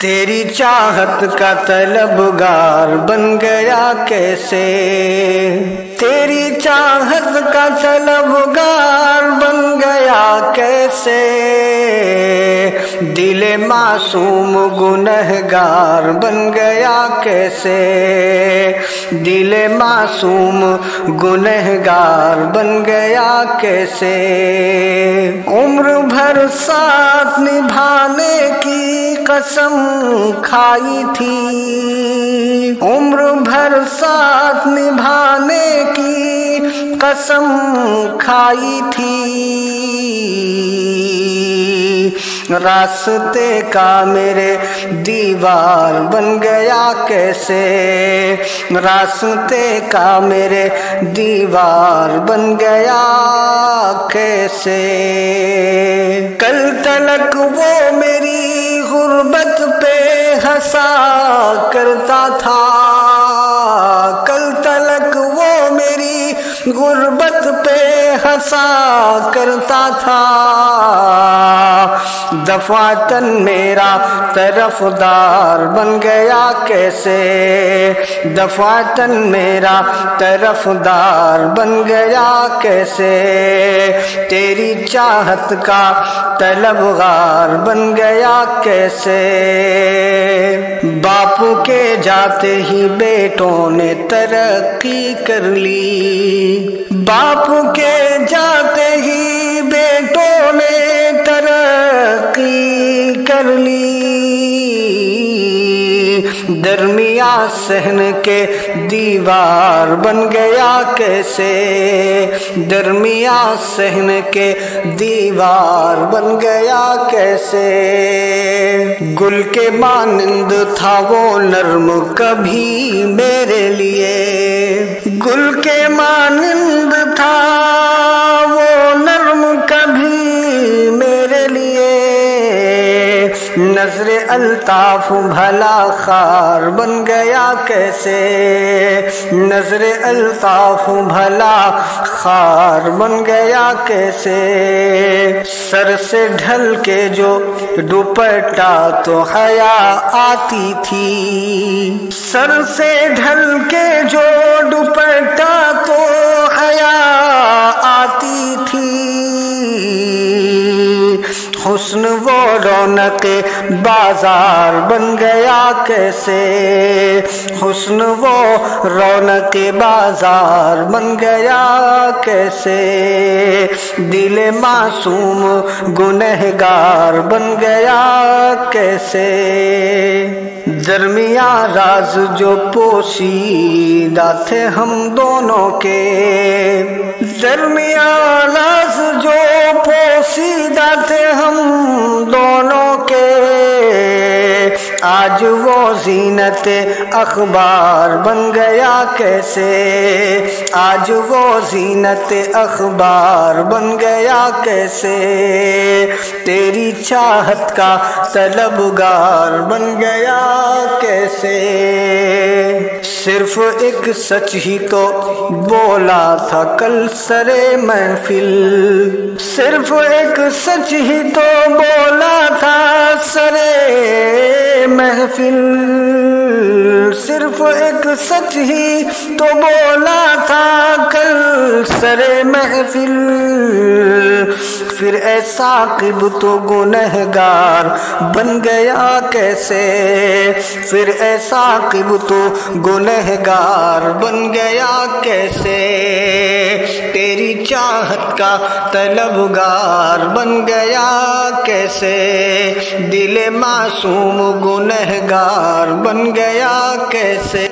تیری چاہت کا طلبگار بن گیا کیسے، تیری چاہت کا طلبگار بن گیا کیسے، دل معصوم گنہگار بن گیا کیسے، دل معصوم گنہگار بن گیا کیسے، عمر بھر ساتھ نبھانے کی قسم کھائی تھی، عمر بھر ساتھ نبھانے کی قسم کھائی تھی، راستے کا میرے دیوار بن گیا کیسے، راستے کا میرے دیوار بن گیا کیسے، کل تلک وہ میری غربت پہ ہنسا کرتا تھا، کل تلک وہ میری غربت پہ ہنسا کرتا تھا، دفعتاً میرا طرفدار بن گیا کیسے، دفعتاً میرا طرفدار بن گیا کیسے، تیری چاہت کا طلبگار بن گیا کیسے، باپ کے جاتے ہی بیٹوں نے ترقی کر لی، باپ کے جاتے ہی بیٹوں نے ترقی کر لی، درمیاں صحن کے دیوار بن گیا کیسے، درمیاں صحن کے دیوار بن گیا کیسے، گل کے مانند تھا وہ نرم کبھی میرے لیے، گل کے مانند تھا وہ نرم کبھی میرے لیے، نظر الطاف بھلا خار بن گیا کیسے، نظر الطاف بھلا خار بن گیا کیسے، سر سے ڈھل کے جو دوپٹہ تو حیا آتی تھی، سر سے ڈھل کے جو دوپٹہ تو حیا آتی تھی، حسن وہ رونق بازار بن گیا کیسے، حسن وہ رونق بازار بن گیا کیسے، دل معصوم گنہگار بن گیا کیسے، درمیاں راز جو پوشیدہ تھے ہم دونوں کے، درمیاں راز جو پوشیدہ تھے ہم دونوں کے، آج وہ زینت اخبار بن گیا کیسے، آج وہ زینت اخبار بن گیا کیسے، تیری چاہت کا طلبگار بن گیا کیسے، صرف ایک سچ ہی تو بولا تھا کل سرے محفل، صرف ایک سچ ہی تو بولا تھا سرے محفل، صرف ایک سچ ہی تو بولا تھا کل سرے محفل، پھر ایسا ثاقب تو گنہگار بن گیا کیسے، پھر ایسا ثاقب تو گنہگار بن گیا کیسے، تیری چاہت کا طلبگار بن گیا کیسے، دل معصوم گنہگار بن گیا کیسے۔